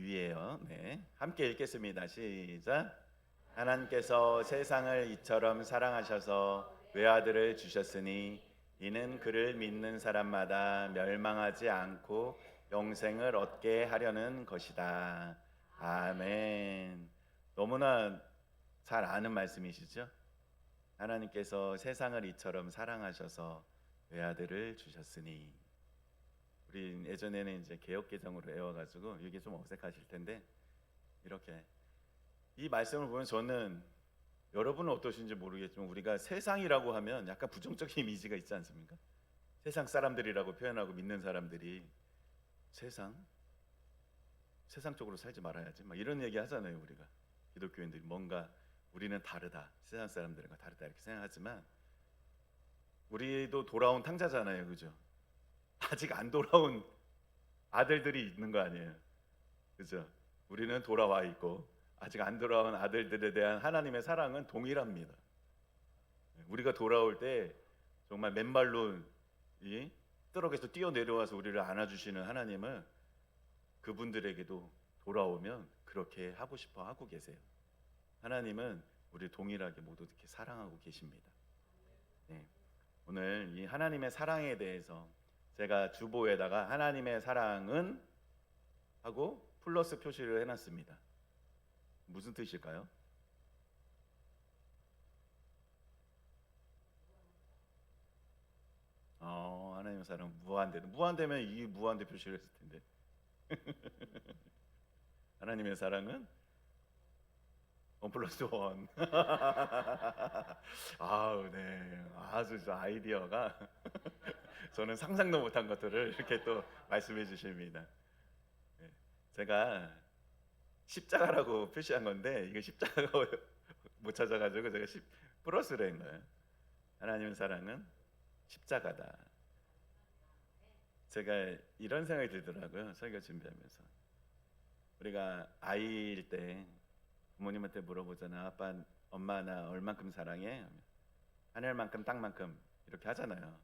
위에요. 네, 함께 읽겠습니다. 시작. 하나님께서 세상을 이처럼 사랑하셔서 외아들을 주셨으니 이는 그를 믿는 사람마다 멸망하지 않고 영생을 얻게 하려는 것이다. 아멘. 너무나 잘 아는 말씀이시죠? 하나님께서 세상을 이처럼 사랑하셔서 외아들을 주셨으니. 우리 예전에는 이제 개역개정으로 외워가지고 이게 좀 어색하실 텐데, 이렇게 이 말씀을 보면 저는, 여러분은 어떠신지 모르겠지만 우리가 세상이라고 하면 약간 부정적인 이미지가 있지 않습니까? 세상 사람들이라고 표현하고 믿는 사람들이 세상 쪽으로 살지 말아야지 막 이런 얘기 하잖아요. 우리가 기독교인들이 뭔가 우리는 다르다, 세상 사람들과 다르다 이렇게 생각하지만 우리도 돌아온 탕자잖아요, 그죠? 아직 안 돌아온 아들들이 있는 거 아니에요, 그죠? 우리는 돌아와 있고 아직 안 돌아온 아들들에 대한 하나님의 사랑은 동일합니다. 우리가 돌아올 때 정말 맨발로 이 트럭에서 뛰어내려와서 우리를 안아주시는 하나님을 그분들에게도 돌아오면 그렇게 하고 싶어 하고 계세요. 하나님은 우리 동일하게 모두 이렇게 사랑하고 계십니다. 네. 오늘 이 하나님의 사랑에 대해서 제가 주보에다가 하나님의 사랑은 하고 플러스 표시를 해놨습니다. 무슨 뜻일까요? 하나님의 사랑 무한대면 이 무한대 표시를 했을 텐데 하나님의 사랑은 원 플러스 원. 아우, 네, 아주 저 아이디어가 저는 상상도 못한 것들을 이렇게 또 말씀해 주십니다. 네, 제가 십자가라고 표시한 건데 이거 십자가가 못 찾아가지고 제가 플러스를 한 거예요. 하나님의 사랑은 십자가다. 제가 이런 생각이 들더라고요, 설교 준비하면서. 우리가 아이일 때 부모님한테 물어보잖아. 아빠, 엄마 나 얼만큼 사랑해? 하늘만큼 땅만큼 이렇게 하잖아요.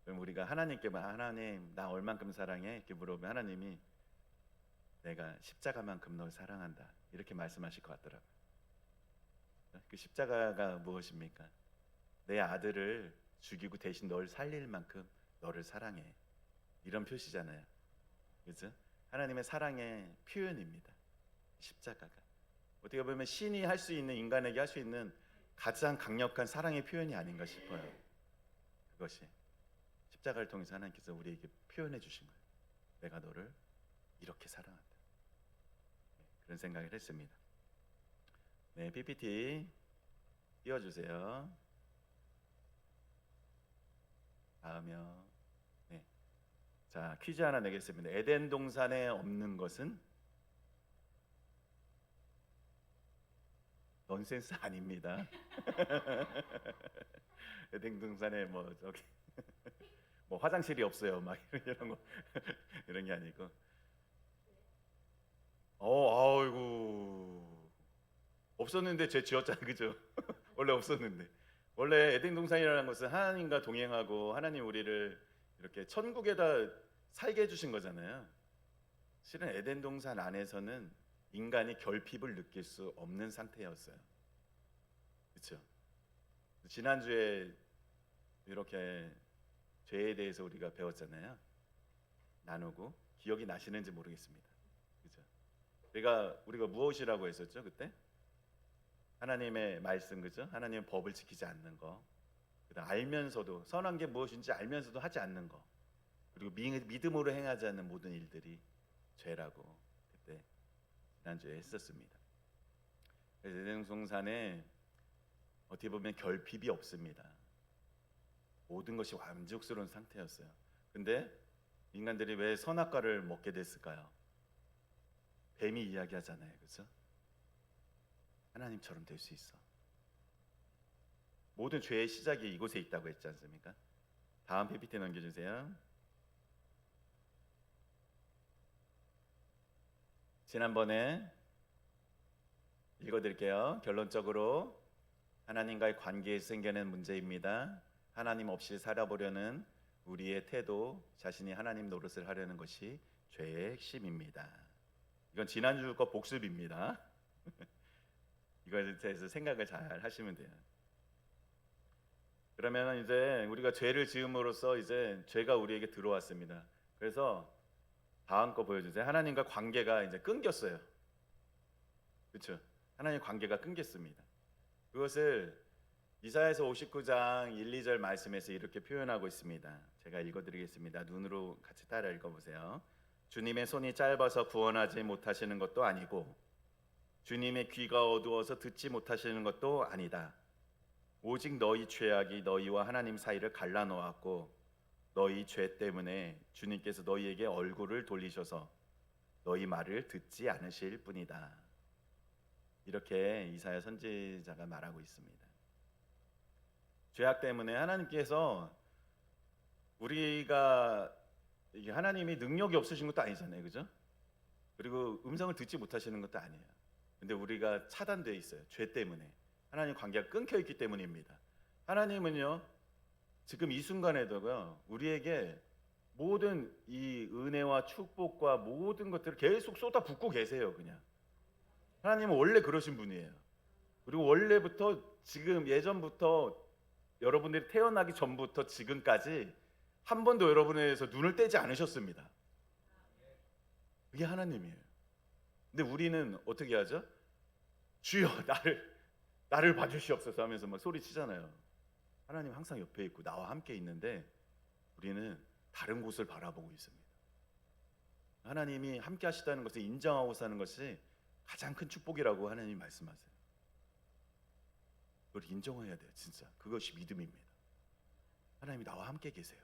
그럼 우리가 하나님께 하나님 나 얼만큼 사랑해? 이렇게 물어보면 하나님이 내가 십자가만큼 널 사랑한다 이렇게 말씀하실 것 같더라고요. 그 십자가가 무엇입니까? 내 아들을 죽이고 대신 널 살릴 만큼 너를 사랑해, 이런 표시잖아요, 그죠? 하나님의 사랑의 표현입니다, 십자가가. 어떻게 보면 신이 할 수 있는, 인간에게 할 수 있는 가장 강력한 사랑의 표현이 아닌가 싶어요. 그것이 십자가를 통해서 하나님께서 우리에게 표현해 주신 거예요. 내가 너를 이렇게 사랑한다. 그런 생각을 했습니다. 네, PPT 띄워주세요. 다음이요. 네. 자, 퀴즈 하나 내겠습니다. 에덴 동산에 없는 것은? 넌센스 아닙니다. 에덴 동산에 뭐 저기 뭐 화장실이 없어요, 막 이런 거 이런 게 아니고. 아이고, 없었는데 죄 지었잖아요, 그죠? 원래 없었는데. 원래 에덴 동산이라는 것은 하나님과 동행하고 하나님 우리를 이렇게 천국에다 살게 해주신 거잖아요. 실은 에덴 동산 안에서는 인간이 결핍을 느낄 수 없는 상태였어요, 그렇죠? 지난주에 이렇게 죄에 대해서 우리가 배웠잖아요. 나누고 기억이 나시는지 모르겠습니다, 그렇죠? 우리가 무엇이라고 했었죠 그때? 하나님의 말씀, 그죠? 하나님의 법을 지키지 않는 거, 그다음 알면서도 선한 게 무엇인지 알면서도 하지 않는 거, 그리고 믿음으로 행하지 않는 모든 일들이 죄라고 그때 지난주에 했었습니다. 그래서 에덴 동산에 어떻게 보면 결핍이 없습니다. 모든 것이 만족스러운 상태였어요. 근데 인간들이 왜 선악과를 먹게 됐을까요? 뱀이 이야기하잖아요, 그렇죠? 하나님처럼 될 수 있어. 모든 죄의 시작이 이곳에 있다고 했지 않습니까? 다음 PPT 넘겨주세요. 지난번에 읽어드릴게요. 결론적으로 하나님과의 관계에서 생겨난 문제입니다. 하나님 없이 살아보려는 우리의 태도, 자신이 하나님 노릇을 하려는 것이 죄의 핵심입니다. 이건 지난주 거 복습입니다. 이거에 대해서 생각을 잘 하시면 돼요. 그러면 이제 우리가 죄를 지음으로써 이제 죄가 우리에게 들어왔습니다. 그래서 다음 거 보여주세요. 하나님과 관계가 이제 끊겼어요. 그렇죠? 하나님 관계가 끊겼습니다. 그것을 이사야서 59장 1, 2절 말씀에서 이렇게 표현하고 있습니다. 제가 읽어드리겠습니다. 눈으로 같이 따라 읽어보세요. 주님의 손이 짧아서 구원하지 못하시는 것도 아니고 주님의 귀가 어두워서 듣지 못하시는 것도 아니다. 오직 너희 죄악이 너희와 하나님 사이를 갈라놓았고 너희 죄 때문에 주님께서 너희에게 얼굴을 돌리셔서 너희 말을 듣지 않으실 뿐이다. 이렇게 이사야 선지자가 말하고 있습니다. 죄악 때문에 하나님께서 우리가 이게 하나님이 능력이 없으신 것도 아니잖아요, 그죠? 그리고 음성을 듣지 못하시는 것도 아니에요. 근데 우리가 차단되어 있어요. 죄 때문에 하나님 관계가 끊겨 있기 때문입니다. 하나님은요 지금 이 순간에도요 우리에게 모든 이 은혜와 축복과 모든 것들을 계속 쏟아붓고 계세요. 그냥 하나님은 원래 그러신 분이에요. 그리고 원래부터 지금 예전부터 여러분들이 태어나기 전부터 지금까지 한 번도 여러분에 대해서 눈을 떼지 않으셨습니다. 그게 하나님이에요. 근데 우리는 어떻게 하죠? 주여 나를 봐주시옵소서 하면서 막 소리치잖아요. 하나님 항상 옆에 있고 나와 함께 있는데 우리는 다른 곳을 바라보고 있습니다. 하나님이 함께 하시다는 것을 인정하고 사는 것이 가장 큰 축복이라고 하나님 말씀하세요. 그걸 인정해야 돼요. 진짜 그것이 믿음입니다. 하나님이 나와 함께 계세요.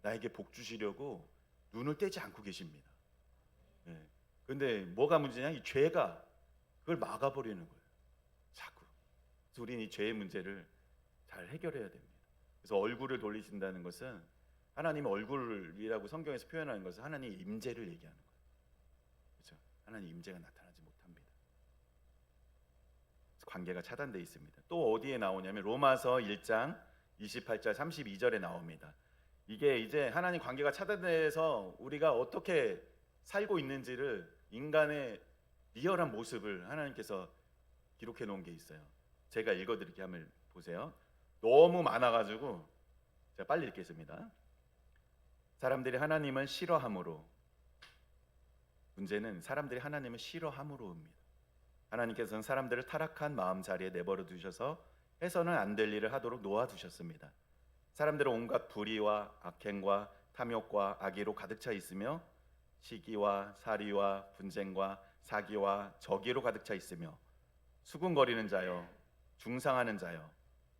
나에게 복 주시려고 눈을 떼지 않고 계십니다. 그런데 뭐가 문제냐? 이 죄가 그걸 막아버리는 거예요. 자꾸. 그래서 우리는 이 죄의 문제를 잘 해결해야 됩니다. 그래서 얼굴을 돌리신다는 것은 하나님의 얼굴이라고 성경에서 표현하는 것은 하나님의 임재를 얘기하는 거예요. 그렇죠? 하나님의 임재가 나타나지 못합니다. 그래서 관계가 차단되어 있습니다. 또 어디에 나오냐면 로마서 1장 28절 32절에 나옵니다. 이게 이제 하나님 관계가 차단돼서 우리가 어떻게 살고 있는지를 인간의 리얼한 모습을 하나님께서 기록해 놓은 게 있어요. 제가 읽어드릴게요. 한번 보세요. 너무 많아가지고 제가 빨리 읽겠습니다. 사람들이 하나님을 싫어함으로, 문제는 사람들이 하나님을 싫어함으로입니다. 하나님께서는 사람들을 타락한 마음 자리에 내버려 두셔서 해서는 안 될 일을 하도록 놓아두셨습니다. 사람들은 온갖 불의와 악행과 탐욕과 악의로 가득 차 있으며 시기와 사리와 분쟁과 사기와 저기로 가득 차 있으며 수군거리는 자요, 중상하는 자요,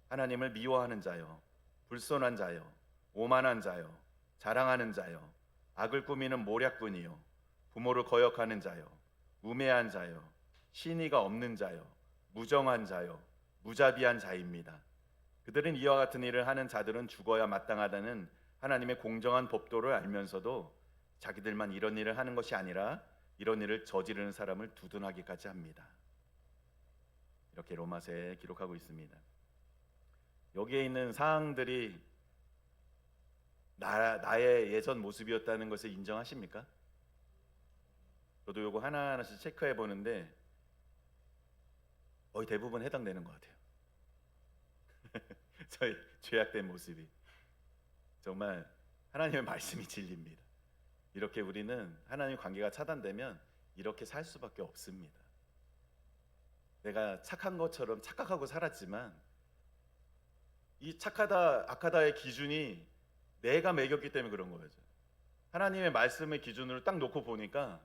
하나님을 미워하는 자요, 불손한 자요, 오만한 자요, 자랑하는 자요, 악을 꾸미는 모략꾼이요, 부모를 거역하는 자요, 우매한 자요, 신의가 없는 자요, 무정한 자요, 무자비한 자입니다. 그들은 이와 같은 일을 하는 자들은 죽어야 마땅하다는 하나님의 공정한 법도를 알면서도 자기들만 이런 일을 하는 것이 아니라 이런 일을 저지르는 사람을 두둔하기까지 합니다. 이렇게 로마서에 기록하고 있습니다. 여기에 있는 사항들이 나의 예전 모습이었다는 것을 인정하십니까? 저도 이거 하나하나씩 체크해 보는데 거의 대부분 해당되는 것 같아요. 저희 죄악된 모습이 정말 하나님의 말씀이 진리입니다. 이렇게 우리는 하나님 관계가 차단되면 이렇게 살 수밖에 없습니다. 내가 착한 것처럼 착각하고 살았지만 이 착하다 악하다의 기준이 내가 매겼기 때문에 그런 거죠. 하나님의 말씀의 기준으로 딱 놓고 보니까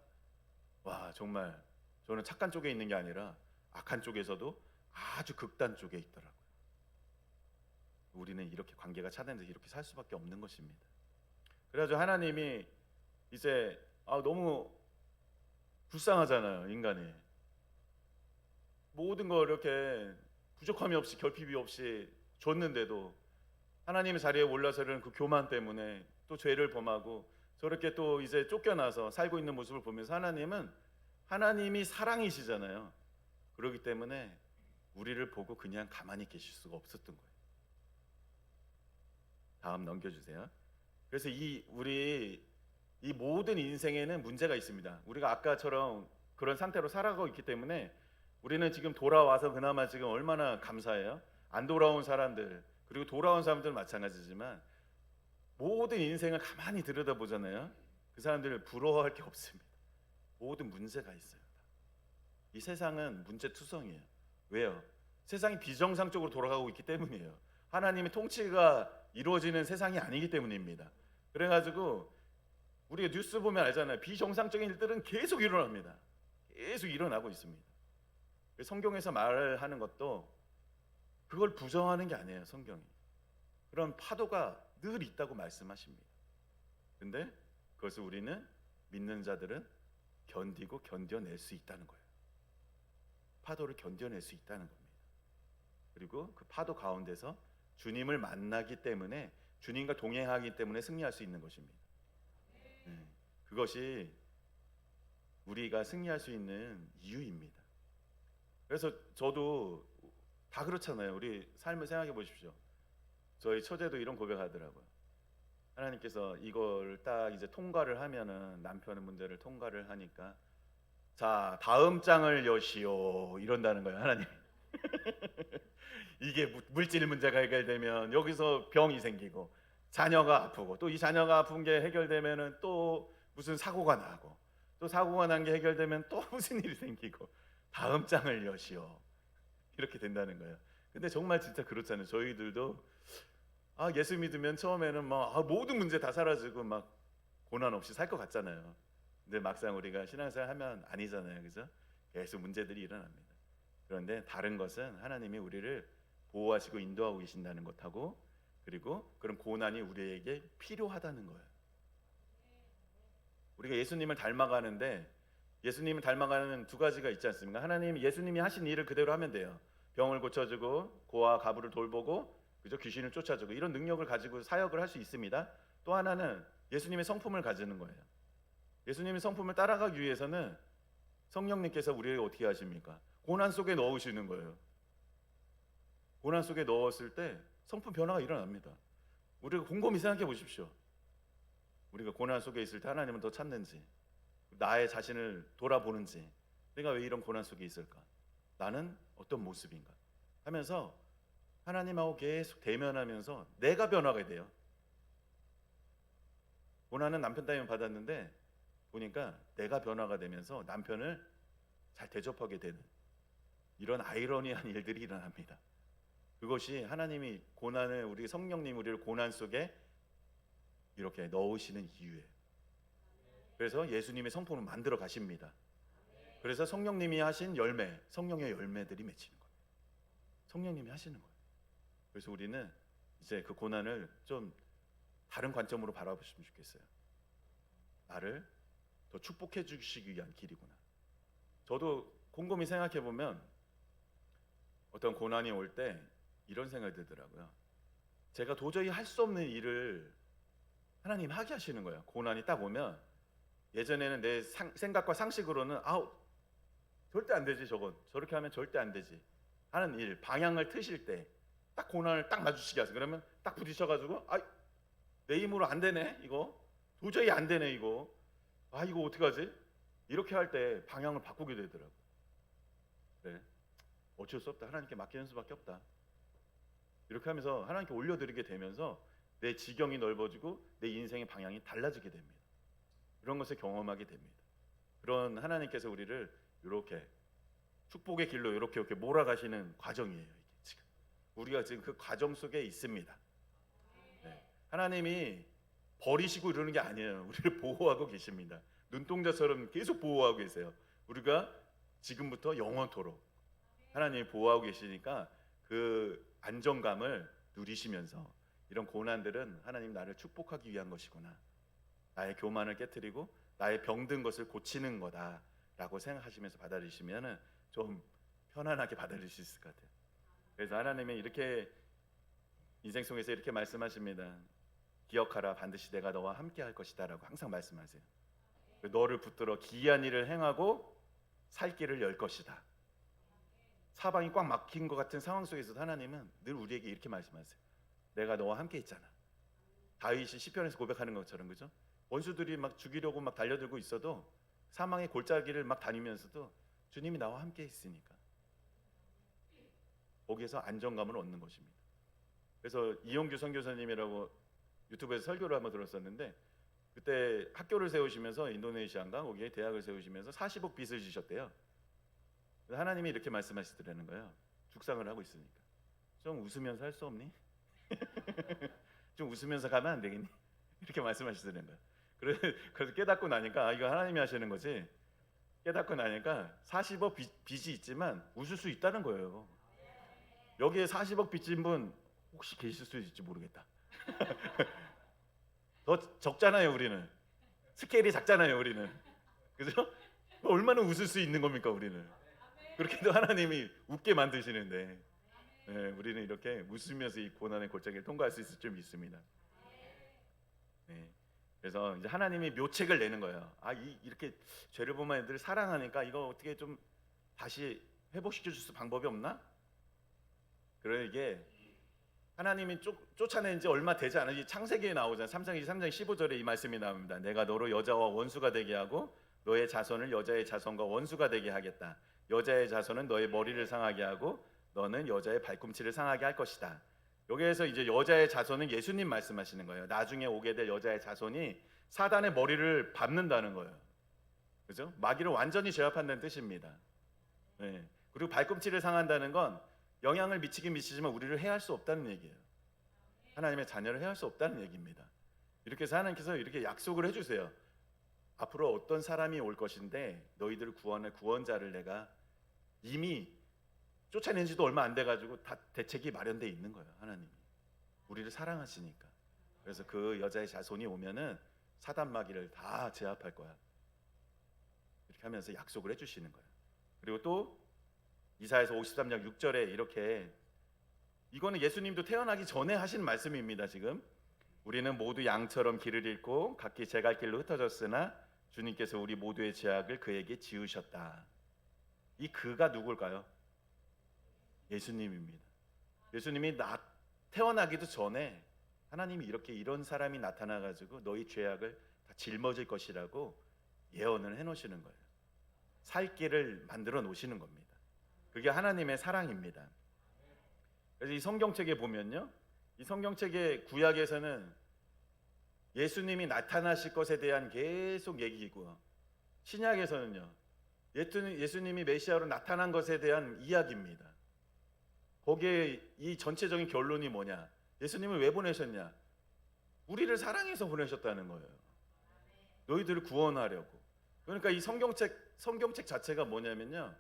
와 정말 저는 착한 쪽에 있는 게 아니라 악한 쪽에서도 아주 극단 쪽에 있더라고요. 우리는 이렇게 관계가 차단돼서 이렇게 살 수밖에 없는 것입니다. 그래가지고 하나님이 이제 너무 불쌍하잖아요. 인간이 모든 걸 이렇게 부족함이 없이 결핍이 없이 줬는데도 하나님의 자리에 올라서는 그 교만 때문에 또 죄를 범하고 저렇게 또 이제 쫓겨나서 살고 있는 모습을 보면서 하나님은 하나님이 사랑이시잖아요. 그렇기 때문에 우리를 보고 그냥 가만히 계실 수가 없었던 거예요. 다음 넘겨주세요. 그래서 이 모든 인생에는 문제가 있습니다. 우리가 아까처럼 그런 상태로 살아가고 있기 때문에 우리는 지금 돌아와서 그나마 지금 얼마나 감사해요. 안 돌아온 사람들 그리고 돌아온 사람들 마찬가지지만 모든 인생을 가만히 들여다보잖아요. 그 사람들을 부러워할 게 없습니다. 모든 문제가 있어요. 이 세상은 문제투성이에요. 왜요? 세상이 비정상적으로 돌아가고 있기 때문이에요. 하나님의 통치가 이루어지는 세상이 아니기 때문입니다. 그래가지고 우리가 뉴스 보면 알잖아요. 비정상적인 일들은 계속 일어납니다. 계속 일어나고 있습니다. 성경에서 말하는 것도 그걸 부정하는 게 아니에요. 성경이 그런 파도가 늘 있다고 말씀하십니다. 근데 그것을 우리는 믿는 자들은 견디고 견뎌낼 수 있다는 거예요. 파도를 견뎌낼 수 있다는 겁니다. 그리고 그 파도 가운데서 주님을 만나기 때문에 주님과 동행하기 때문에 승리할 수 있는 것입니다. 그것이 우리가 승리할 수 있는 이유입니다. 그래서 저도 다 그렇잖아요. 우리 삶을 생각해 보십시오. 저희 처제도 이런 고백하더라고요. 하나님께서 이걸 딱 이제 통과를 하면은 남편의 문제를 통과를 하니까 자 다음 장을 여시오 이런다는 거예요. 하나님 이게 물질 문제가 해결되면 여기서 병이 생기고 자녀가 아프고 또 이 자녀가 아픈 게 해결되면은 또 무슨 사고가 나고 또 사고가 난 게 해결되면 또 무슨 일이 생기고 다음 장을 여시오 이렇게 된다는 거예요. 근데 정말 진짜 그렇잖아요. 저희들도 예수 믿으면 처음에는 막 모든 문제 다 사라지고 막 고난 없이 살 것 같잖아요. 근데 막상 우리가 신앙생활 하면 아니잖아요. 그죠? 계속 문제들이 일어납니다. 그런데 다른 것은 하나님이 우리를 보호하시고 인도하고 계신다는 것하고 그리고 그런 고난이 우리에게 필요하다는 거예요. 우리가 예수님을 닮아가는데 예수님을 닮아가는 두 가지가 있지 않습니까? 하나님 예수님이 하신 일을 그대로 하면 돼요. 병을 고쳐주고 고아 가부를 돌보고 그죠? 귀신을 쫓아주고 이런 능력을 가지고 사역을 할 수 있습니다. 또 하나는 예수님의 성품을 가지는 거예요. 예수님의 성품을 따라가기 위해서는 성령님께서 우리에게 어떻게 하십니까? 고난 속에 넣으시는 거예요. 고난 속에 넣었을 때 성품 변화가 일어납니다. 우리가 곰곰이 생각해 보십시오. 우리가 고난 속에 있을 때 하나님은 더 찾는지 나의 자신을 돌아보는지 내가 왜 이런 고난 속에 있을까? 나는 어떤 모습인가? 하면서 하나님하고 계속 대면하면서 내가 변화가 돼요. 고난은 남편 따위만 받았는데 보니까 내가 변화가 되면서 남편을 잘 대접하게 되는 이런 아이러니한 일들이 일어납니다. 그것이 하나님이 고난을 우리 성령님 우리를 고난 속에 이렇게 넣으시는 이유예요. 그래서 예수님의 성품을 만들어 가십니다. 그래서 성령님이 하신 열매, 성령의 열매들이 맺히는 거예요. 성령님이 하시는 거예요. 그래서 우리는 이제 그 고난을 좀 다른 관점으로 바라보시면 좋겠어요. 나를 더 축복해 주시기 위한 길이구나. 저도 곰곰이 생각해 보면 어떤 고난이 올 때 이런 생각이 들더라고요. 제가 도저히 할 수 없는 일을 하나님 하게 하시는 거예요. 고난이 딱 오면 예전에는 내 생각과 상식으로는 절대 안 되지 저건 저렇게 하면 절대 안 되지 하는 일 방향을 트실 때 딱 고난을 딱 마주치게 하세요. 그러면 딱 부딪혀가지고 내 힘으로 안 되네 이거 도저히 안 되네 이거 이거 어떡하지? 이렇게 할 때 방향을 바꾸게 되더라고요. 그래 어쩔 수 없다. 하나님께 맡기는 수밖에 없다. 이렇게 하면서 하나님께 올려드리게 되면서 내 지경이 넓어지고 내 인생의 방향이 달라지게 됩니다. 그런 것을 경험하게 됩니다. 그런 하나님께서 우리를 이렇게 축복의 길로 이렇게 몰아가시는 과정이에요. 이게 지금 우리가 지금 그 과정 속에 있습니다. 네. 하나님이 버리시고 이러는 게 아니에요. 우리를 보호하고 계십니다. 눈동자처럼 계속 보호하고 계세요. 우리가 지금부터 영원토록 하나님이 보호하고 계시니까 그 안정감을 누리시면서 이런 고난들은 하나님 나를 축복하기 위한 것이구나. 나의 교만을 깨트리고 나의 병든 것을 고치는 거다라고 생각하시면서 받아들이시면 좀 편안하게 받아들일 수 있을 것 같아요. 그래서 하나님이 이렇게 인생 속에서 이렇게 말씀하십니다. 기억하라 반드시 내가 너와 함께 할 것이다 라고 항상 말씀하세요. 너를 붙들어 기이한 일을 행하고 살 길을 열 것이다. 사방이 꽉 막힌 것 같은 상황 속에서도 하나님은 늘 우리에게 이렇게 말씀하세요. 내가 너와 함께 있잖아. 다윗이 시편에서 고백하는 것처럼 그죠? 원수들이 막 죽이려고 막 달려들고 있어도 사망의 골짜기를 막 다니면서도 주님이 나와 함께 있으니까 거기에서 안정감을 얻는 것입니다. 그래서 이용규 선교사님이라고 유튜브에서 설교를 한번 들었었는데 그때 학교를 세우시면서 인도네시아인가 거기에 대학을 세우시면서 40억 빚을 지셨대요. 하나님이 이렇게 말씀하시더라는 거예요. 죽상을 하고 있으니까 좀 웃으면서 할 수 없니? 좀 웃으면서 가면 안 되겠니? 이렇게 말씀하시더라는 거예요. 그래서 깨닫고 나니까 이거 하나님이 하시는 거지. 깨닫고 나니까 40억 빚이 있지만 웃을 수 있다는 거예요. 여기에 40억 빚진 분 혹시 계실 수 있을지 모르겠다. 더 적잖아요 우리는. 스케일이 작잖아요 우리는. 그죠? 얼마나 웃을 수 있는 겁니까 우리는. 그렇게도 하나님이 웃게 만드시는데 우리는 이렇게 웃으면서 이 고난의 골짜기를 통과할 수 있을 줄 믿습니다. 그래서 이제 하나님이 묘책을 내는 거예요. 이렇게 죄를 범한 애들을 사랑하니까 이거 어떻게 좀 다시 회복시켜 줄 수 방법이 없나? 그래 이게 하나님이 쫓아낸 지 얼마 되지 않은 이 창세기에 나오잖아요. 3장 15절에 이 말씀이 나옵니다. 내가 너로 여자와 원수가 되게 하고 너의 자손을 여자의 자손과 원수가 되게 하겠다. 여자의 자손은 너의 머리를 상하게 하고 너는 여자의 발꿈치를 상하게 할 것이다. 여기에서 이제 여자의 자손은 예수님 말씀하시는 거예요. 나중에 오게 될 여자의 자손이 사단의 머리를 밟는다는 거예요. 그죠? 마귀를 완전히 제압한다는 뜻입니다. 그리고 발꿈치를 상한다는 건 영향을 미치긴 미치지만 우리를 해할 수 없다는 얘기예요. 하나님의 자녀를 해할 수 없다는 얘기입니다. 이렇게 해서 하나님께서 이렇게 약속을 해주세요. 앞으로 어떤 사람이 올 것인데 너희들을 구원할 구원자를 내가 이미 쫓아낸 지도 얼마 안 돼가지고 다 대책이 마련되어 있는 거예요. 하나님이 우리를 사랑하시니까. 그래서 그 여자의 자손이 오면은 사단 마귀를 다 제압할 거야. 이렇게 하면서 약속을 해주시는 거예요. 그리고 또 이사야서 53장 6절에 이렇게, 이거는 예수님도 태어나기 전에 하신 말씀입니다. 지금 우리는 모두 양처럼 길을 잃고 각기 제 갈 길로 흩어졌으나 주님께서 우리 모두의 죄악을 그에게 지으셨다. 이 그가 누굴까요? 예수님입니다. 예수님이 태어나기도 전에 하나님이 이런 사람이 나타나가지고 너희 죄악을 다 짊어질 것이라고 예언을 해놓으시는 거예요. 살 길을 만들어 놓으시는 겁니다. 그게 하나님의 사랑입니다. 그래서 이 성경책에 보면요, 이 성경책의 구약에서는 예수님이 나타나실 것에 대한 계속 얘기이고요, 신약에서는요 예수님이 메시아로 나타난 것에 대한 이야기입니다. 거기에 이 전체적인 결론이 뭐냐? 예수님을 왜 보내셨냐? 우리를 사랑해서 보내셨다는 거예요. 너희들을 구원하려고. 그러니까 이 성경책 자체가 뭐냐면요,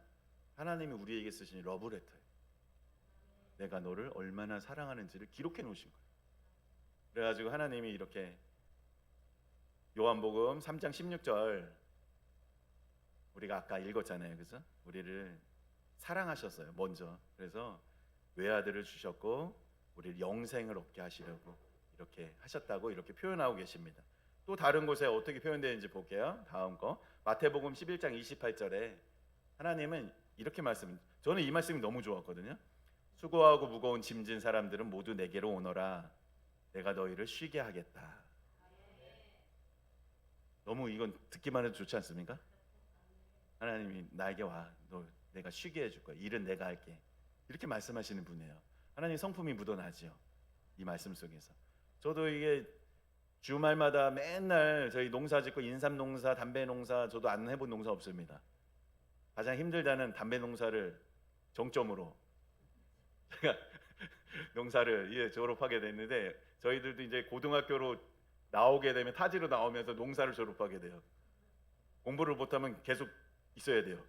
하나님이 우리에게 쓰신 러브레터예요. 내가 너를 얼마나 사랑하는지를 기록해 놓으신 거예요. 그래가지고 하나님이 이렇게 요한복음 3장 16절 우리가 아까 읽었잖아요. 그래서 우리를 사랑하셨어요 먼저. 그래서 외아들을 주셨고 우리를 영생을 얻게 하시려고 이렇게 하셨다고 이렇게 표현하고 계십니다. 또 다른 곳에 어떻게 표현되는지 볼게요. 다음 거 마태복음 11장 28절에 하나님은 이렇게 저는 이 말씀이 너무 좋았거든요. 수고하고 무거운 짐진 사람들은 모두 내게로 오너라. 내가 너희를 쉬게 하겠다. 너무 이건 듣기만 해도 좋지 않습니까? 하나님이 나에게 와. 내가 쉬게 해줄 거야. 일은 내가 할게. 이렇게 말씀하시는 분이에요. 하나님 성품이 묻어나죠. 이 말씀 속에서. 저도 이게 주말마다 맨날 저희 농사 짓고 인삼 농사, 담배 농사, 저도 안 해본 농사 없습니다. 가장 힘들다는 담배 농사를 정점으로 제가 농사를 졸업하게 됐는데, 저희들도 이제 고등학교로 나오게 되면 타지로 나오면서 농사를 졸업하게 돼요. 공부를 못하면 계속 있어야 돼요.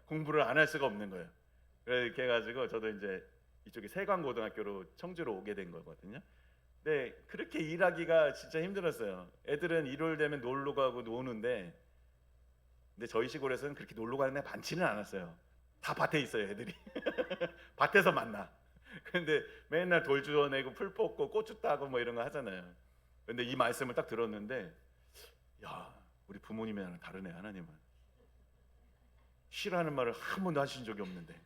공부를 안 할 수가 없는 거예요. 그래서 이렇게 해가지고 저도 이제 이쪽에 세관고등학교로 청주로 오게 된 거거든요. 근데 그렇게 일하기가 진짜 힘들었어요. 애들은 일요일 되면 놀러 가고 노는데, 근데 저희 시골에서는 그렇게 놀러 가는 애 많지는 않았어요. 다 밭에 있어요 애들이. 밭에서 만나. 근데 맨날 돌 주워내고 풀 뽑고 고추 따고 뭐 이런 거 하잖아요. 근데 이 말씀을 딱 들었는데, 야, 우리 부모님이랑 다르네. 하나님은 쉬라는 말을 한 번도 하신 적이 없는데,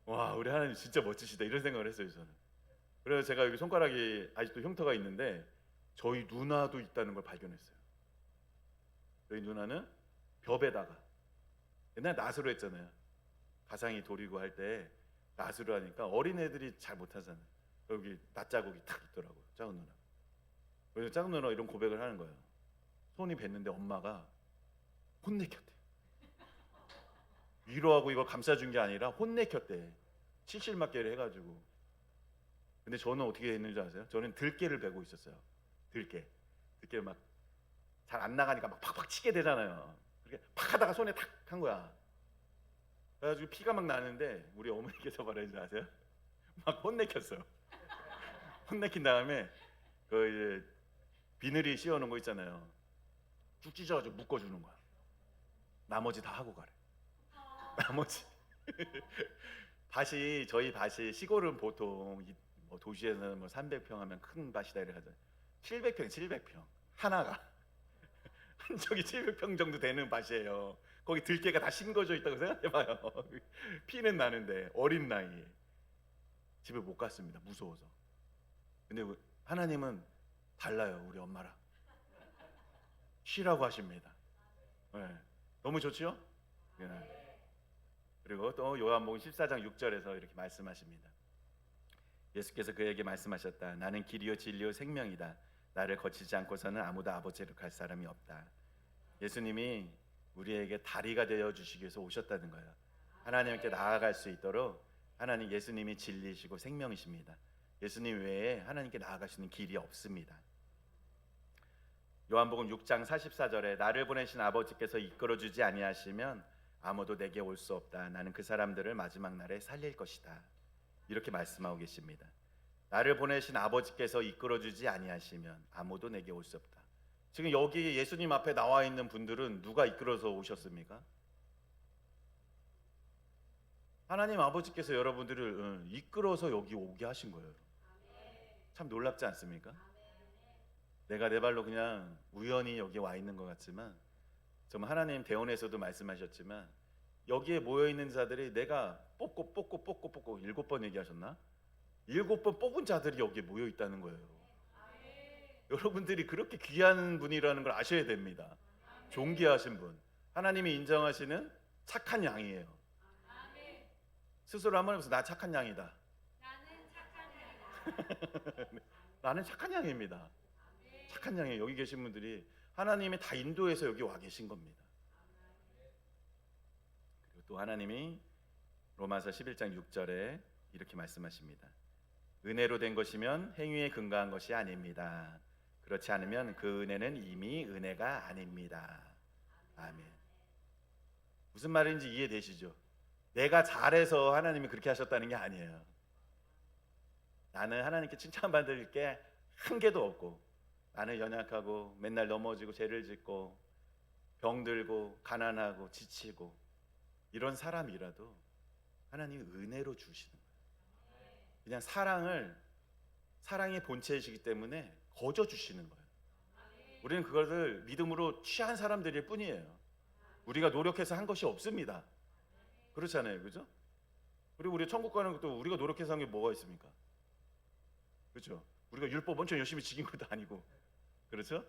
와, 우리 하나님 진짜 멋지시다 이런 생각을 했어요 저는. 그래서 제가 여기 손가락이 아직도 흉터가 있는데, 저희 누나도 있다는 걸 발견했어요. 저희 누나는 벽에다가 옛날 낫으로 했잖아요. 가상이 도리고 할 때 낫으로 하니까 어린애들이 잘 못하잖아요. 여기 낫 자국이 탁 있더라고요. 작은 누나. 그래서 작은 누나가 이런 고백을 하는 거예요. 손이 뱄는데 엄마가 혼내켰대. 위로하고 이걸 감싸준 게 아니라 혼내켰대. 칠칠맞게를 해가지고. 근데 저는 어떻게 했는지 줄 아세요? 저는 들깨를 베고 있었어요. 들깨를 막 잘 안 나가니까 막 팍팍 치게 되잖아요. 그렇게 팍 하다가 손에 탁 한 거야. 그래가지고 피가 막 나는데 우리 어머니께서 말하는지 아세요? 막 혼내켰어요. 혼내킨 다음에 그 이제 비늘이 씌워놓은 거 있잖아요. 쭉 찢어가지고 묶어주는 거야. 나머지 다 하고 가래. 나머지 밭이 저희 밭이 시골은 보통 뭐 도시에서는 뭐 300평 하면 큰 밭이다 이래 하잖아요. 700평 하나가 한 적이 700평 정도 되는 밭이에요. 거기 들깨가 다 심겨져 있다고 생각해봐요. 피는 나는데 어린 나이에 집에 못 갔습니다. 무서워서. 근데 하나님은 달라요. 우리 엄마랑 쉬라고 하십니다. 네. 너무 좋죠? 네. 그리고 또 요한복음 14장 6절에서 이렇게 말씀하십니다. 예수께서 그에게 말씀하셨다. 나는 길이요 진리요 생명이다. 나를 거치지 않고서는 아무도 아버지로 갈 사람이 없다. 예수님이 우리에게 다리가 되어 주시기 위해서 오셨다는 거예요. 하나님께 나아갈 수 있도록 하나님 예수님이 진리시고 생명이십니다. 예수님 외에 하나님께 나아갈 수 있는 길이 없습니다. 요한복음 6장 44절에 나를 보내신 아버지께서 이끌어주지 아니하시면 아무도 내게 올 수 없다. 나는 그 사람들을 마지막 날에 살릴 것이다. 이렇게 말씀하고 계십니다. 나를 보내신 아버지께서 이끌어주지 아니하시면 아무도 내게 올 수 없다. 지금 여기 예수님 앞에 나와 있는 분들은 누가 이끌어서 오셨습니까? 하나님 아버지께서 여러분들을 이끌어서 여기 오게 하신 거예요. 참 놀랍지 않습니까? 내가 내 발로 그냥 우연히 여기 와 있는 것 같지만 정말 하나님 대원에서도 말씀하셨지만 여기에 모여 있는 자들이 내가 뽑고 7번 얘기하셨나? 7번 뽑은 자들이 여기에 모여 있다는 거예요. 여러분들이 그렇게 귀한 분이라는 걸 아셔야 됩니다. 존귀하신 분, 하나님이 인정하시는 착한 양이에요. 스스로 한번 해보세요. 나 착한 양이다. 나는 착한 양입니다. 착한 양이에요. 여기 계신 분들이 하나님이 다 인도해서 여기 와 계신 겁니다. 그리고 또 하나님이 로마서 11장 6절에 이렇게 말씀하십니다. 은혜로 된 것이면 행위에 근거한 것이 아닙니다. 그렇지 않으면 그 은혜는 이미 은혜가 아닙니다. 아멘. 무슨 말인지 이해되시죠? 내가 잘해서 하나님이 그렇게 하셨다는 게 아니에요. 나는 하나님께 칭찬받을 게 한 개도 없고 나는 연약하고 맨날 넘어지고 죄를 짓고 병들고 가난하고 지치고 이런 사람이라도 하나님이 은혜로 주시는 거예요. 그냥 사랑의 본체이시기 때문에 거저 주시는 거예요. 우리는 그것을 믿음으로 취한 사람들일 뿐이에요. 우리가 노력해서 한 것이 없습니다. 그렇잖아요, 그죠? 그리고 우리 천국 가는 것도 우리가 노력해서 한 게 뭐가 있습니까? 그렇죠? 우리가 율법 엄청 열심히 지킨 것도 아니고, 그렇죠?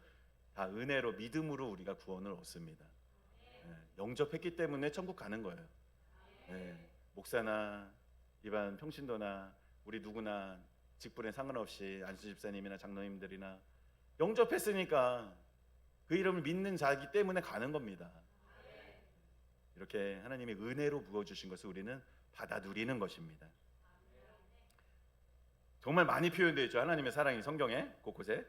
다 은혜로 믿음으로 우리가 구원을 얻습니다. 영접했기 때문에 천국 가는 거예요. 목사나 일반 평신도나 우리 누구나 직분에 상관없이 안수 집사님이나 장로님들이나 영접했으니까 그 이름을 믿는 자이기 때문에 가는 겁니다. 이렇게 하나님이 은혜로 부어주신 것을 우리는 받아 누리는 것입니다. 정말 많이 표현되어 있죠. 하나님의 사랑이 성경에 곳곳에.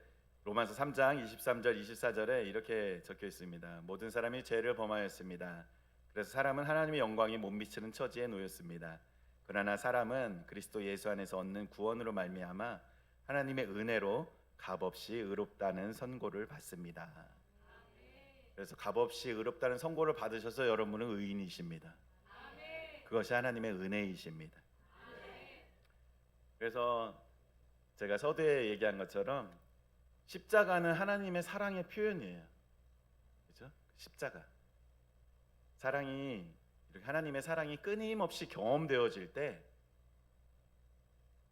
로마서 3장 23절 24절에 이렇게 적혀 있습니다. 모든 사람이 죄를 범하였습니다. 그래서 사람은 하나님의 영광이 못 미치는 처지에 놓였습니다. 그러나 사람은 그리스도 예수 안에서 얻는 구원으로 말미암아 하나님의 은혜로 값없이 의롭다는 선고를 받습니다. 그래서 값없이 의롭다는 선고를 받으셔서 여러분은 의인이십니다. 그것이 하나님의 은혜이십니다. 그래서 제가 서두에 얘기한 것처럼 십자가는 하나님의 사랑의 표현이에요. 그렇죠? 십자가. 사랑이 이렇게 하나님의 사랑이 끊임없이 경험되어질 때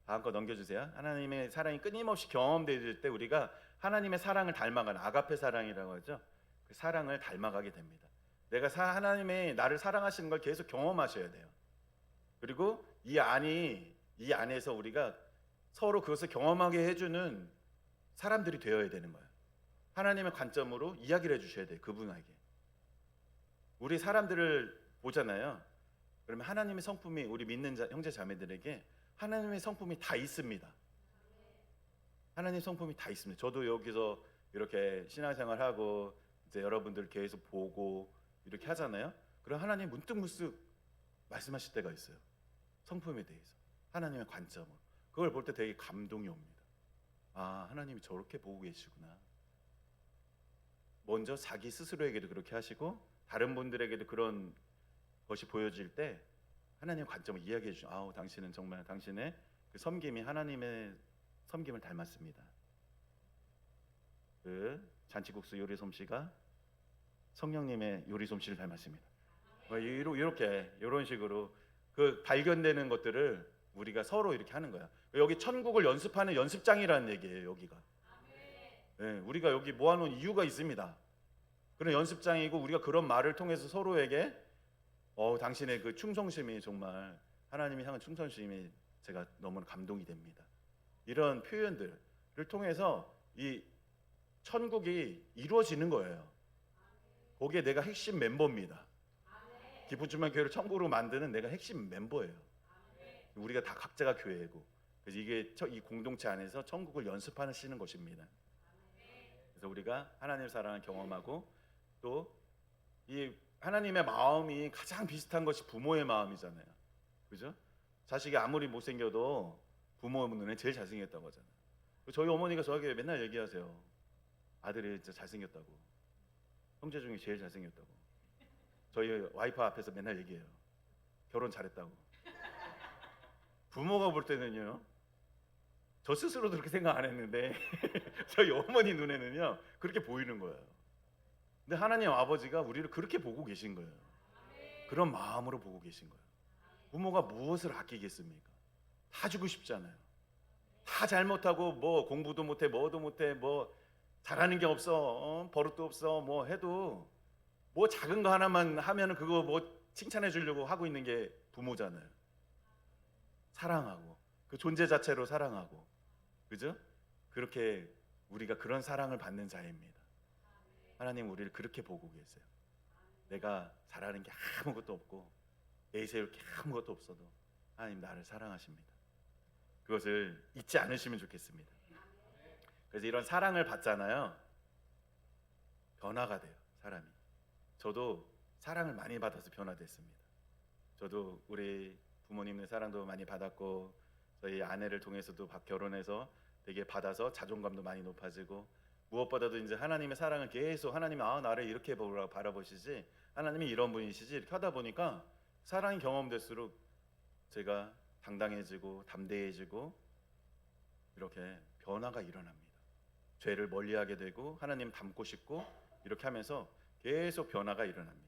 다음 거 넘겨주세요. 하나님의 사랑이 끊임없이 경험되어질 때 우리가 하나님의 사랑을 닮아가는 아가페 사랑이라고 하죠. 그 사랑을 닮아가게 됩니다. 내가 하나님의 나를 사랑하시는 걸 계속 경험하셔야 돼요. 그리고 이 안에서 우리가 서로 그것을 경험하게 해주는 사람들이 되어야 되는 거예요. 하나님의 관점으로 이야기를 해주셔야 돼요. 그분에게. 우리 사람들을 보잖아요. 그러면 하나님의 성품이 우리 믿는 형제 자매들에게 하나님의 성품이 다 있습니다. 하나님의 성품이 다 있습니다. 저도 여기서 이렇게 신앙생활하고 이제 여러분들 계속 보고 이렇게 하잖아요. 그럼 하나님 문득문득 말씀하실 때가 있어요. 성품에 대해서 하나님의 관점으로. 그걸 볼 때 되게 감동이 옵니다. 아, 하나님이 저렇게 보고 계시구나. 먼저 자기 스스로에게도 그렇게 하시고 다른 분들에게도 그런 것이 보여질 때 하나님의 관점을 이야기해 주죠. 아우, 당신은 정말 당신의 그 섬김이 하나님의 섬김을 닮았습니다. 그 잔치국수 요리 솜씨가 성령님의 요리 솜씨를 닮았습니다. 이렇게 이런 식으로 그 발견되는 것들을 우리가 서로 이렇게 하는 거야. 여기 천국을 연습하는 연습장이라는 얘기예요. 여기가. 네, 우리가 여기 모아놓은 이유가 있습니다. 그런 연습장이고 우리가 그런 말을 통해서 서로에게 당신의 그 충성심이 정말 하나님이 향한 충성심이 제가 너무 감동이 됩니다. 이런 표현들을 통해서 이 천국이 이루어지는 거예요. 거기에 내가 핵심 멤버입니다. 기쁘지만 교회를 천국으로 만드는 내가 핵심 멤버예요. 우리가 다 각자가 교회고, 그래서 이게 이 공동체 안에서 천국을 연습하시는 것입니다. 그래서 우리가 하나님의 사랑을 경험하고 또 이 하나님의 마음이 가장 비슷한 것이 부모의 마음이잖아요. 그죠? 자식이 아무리 못생겨도 부모 눈에 제일 잘생겼다고 하잖아요. 저희 어머니가 저에게 맨날 얘기하세요. 아들이 진짜 잘생겼다고. 형제 중에 제일 잘생겼다고. 저희 와이프 앞에서 맨날 얘기해요. 결혼 잘했다고. 부모가 볼 때는요, 저 스스로도 그렇게 생각 안 했는데 저희 어머니 눈에는요 그렇게 보이는 거예요. 근데 하나님 아버지가 우리를 그렇게 보고 계신 거예요. 그런 마음으로 보고 계신 거예요. 부모가 무엇을 아끼겠습니까? 다 주고 싶잖아요. 다 잘못하고 뭐 공부도 못해 뭐도 못해 뭐 잘하는 게 없어 버릇도 없어 뭐 해도 뭐 작은 거 하나만 하면은 그거 뭐 칭찬해 주려고 하고 있는 게 부모잖아요. 사랑하고 그 존재 자체로 사랑하고, 그죠? 그렇게 우리가 그런 사랑을 받는 자입니다. 하나님 우리를 그렇게 보고 계세요. 내가 잘하는 게 아무것도 없고 내세울 게 아무것도 없어도 하나님 나를 사랑하십니다. 그것을 잊지 않으시면 좋겠습니다. 그래서 이런 사랑을 받잖아요. 변화가 돼요, 사람이. 저도 사랑을 많이 받아서 변화됐습니다. 저도 우리 부모님의 사랑도 많이 받았고 저희 아내를 통해서도 결혼해서 되게 받아서 자존감도 많이 높아지고, 무엇보다도 이제 하나님의 사랑을 계속 하나님이 나를 이렇게 바라보시지, 하나님이 이런 분이시지 이렇게 하다 보니까 사랑이 경험될수록 제가 당당해지고 담대해지고 이렇게 변화가 일어납니다. 죄를 멀리하게 되고 하나님 닮고 싶고 이렇게 하면서 계속 변화가 일어납니다.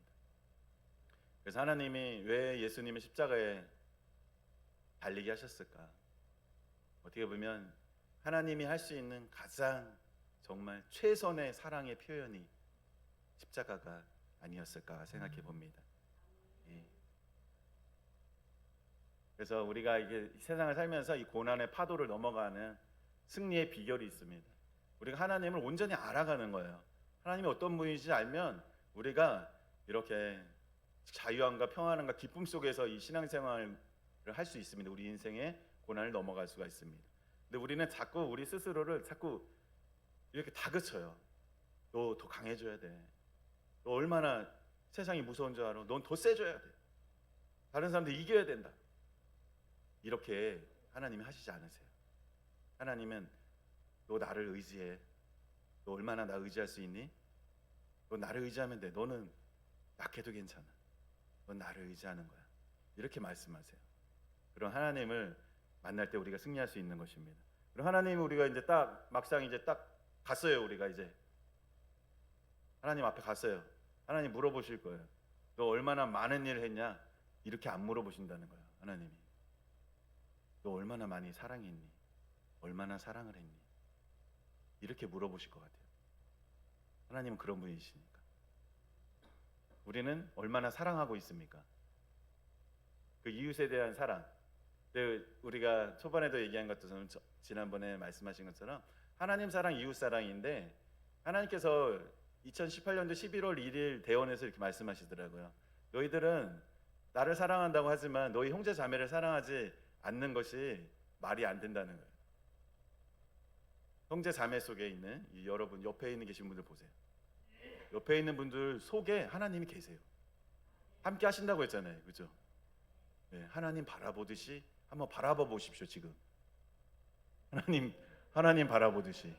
그래서 하나님이 왜 예수님의 십자가에 달리게 하셨을까? 어떻게 보면 하나님이 할 수 있는 가장 정말 최선의 사랑의 표현이 십자가가 아니었을까 생각해 봅니다. 예. 그래서 우리가 이게 세상을 살면서 이 고난의 파도를 넘어가는 승리의 비결이 있습니다. 우리가 하나님을 온전히 알아가는 거예요. 하나님이 어떤 분인지 알면 우리가 이렇게 자유함과 평안함과 기쁨 속에서 이 신앙생활을 할 수 있습니다. 우리 인생의 고난을 넘어갈 수가 있습니다. 근데 우리는 자꾸 우리 스스로를 자꾸 이렇게 다그쳐요. 너 더 강해져야 돼. 너 얼마나 세상이 무서운 줄 알아. 넌 더 세져야 돼. 다른 사람들 이겨야 된다. 이렇게 하나님이 하시지 않으세요. 하나님은 너 나를 의지해. 너 얼마나 나 의지할 수 있니? 너 나를 의지하면 돼. 너는 약해도 괜찮아. 넌 나를 의지하는 거야. 이렇게 말씀하세요. 그런 하나님을 만날 때 우리가 승리할 수 있는 것입니다. 그럼 하나님이 우리가 이제 딱 막상 이제 딱 갔어요. 우리가 이제 하나님 앞에 갔어요. 하나님 물어보실 거예요. 너 얼마나 많은 일을 했냐? 이렇게 안 물어보신다는 거예요. 하나님이 너 얼마나 많이 사랑했니? 얼마나 사랑을 했니? 이렇게 물어보실 것 같아요. 하나님은 그런 분이시니까. 우리는 얼마나 사랑하고 있습니까? 그 이웃에 대한 사랑. 근데 우리가 초반에도 얘기한 것처럼 지난번에 말씀하신 것처럼 하나님 사랑, 이웃 사랑인데 하나님께서 2018년도 11월 1일 대원에서 이렇게 말씀하시더라고요. 너희들은 나를 사랑한다고 하지만 너희 형제 자매를 사랑하지 않는 것이 말이 안 된다는 거예요. 형제 자매 속에 있는 여러분 옆에 있는 계신 분들 보세요. 옆에 있는 분들 속에 하나님이 계세요. 함께 하신다고 했잖아요. 그죠? 네, 하나님 바라보듯이 한번 바라봐 보십시오. 지금 하나님 바라보듯이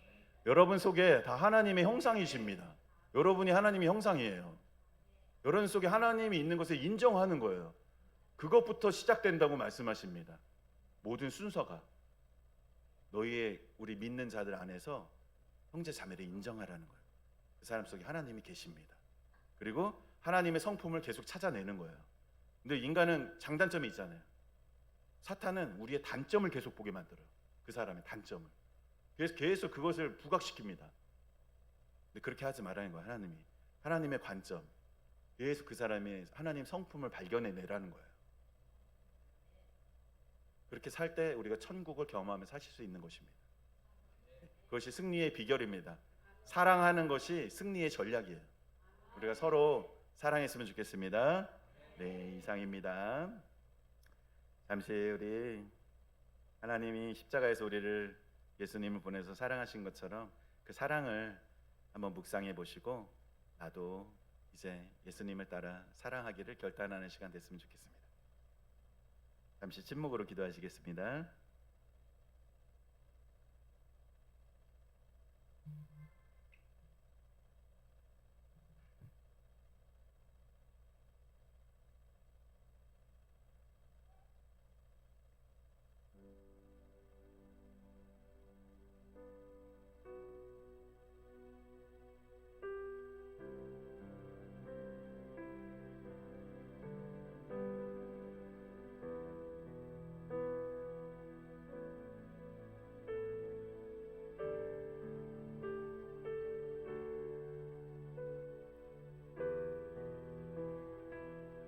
여러분 속에 다 하나님의 형상이십니다. 여러분이 하나님의 형상이에요. 여러분 속에 하나님이 있는 것을 인정하는 거예요. 그것부터 시작된다고 말씀하십니다. 모든 순서가 우리 믿는 자들 안에서 형제 자매를 인정하라는 거예요. 그 사람 속에 하나님이 계십니다. 그리고 하나님의 성품을 계속 찾아내는 거예요. 근데 인간은 장단점이 있잖아요. 사탄은 우리의 단점을 계속 보게 만들어요. 그 사람의 단점을. 그래서 계속 그것을 부각시킵니다. 근데 그렇게 하지 말라는 거예요. 하나님의 관점, 계속 그 사람의 하나님 성품을 발견해내라는 거예요. 그렇게 살 때 우리가 천국을 경험하며 사실 수 있는 것입니다. 그것이 승리의 비결입니다. 사랑하는 것이 승리의 전략이에요. 우리가 서로 사랑했으면 좋겠습니다. 네, 이상입니다. 잠시 우리 하나님이 십자가에서 우리를 예수님을 보내서 사랑하신 것처럼 그 사랑을 한번 묵상해 보시고 나도 이제 예수님을 따라 사랑하기를 결단하는 시간 됐으면 좋겠습니다. 잠시 침묵으로 기도하시겠습니다.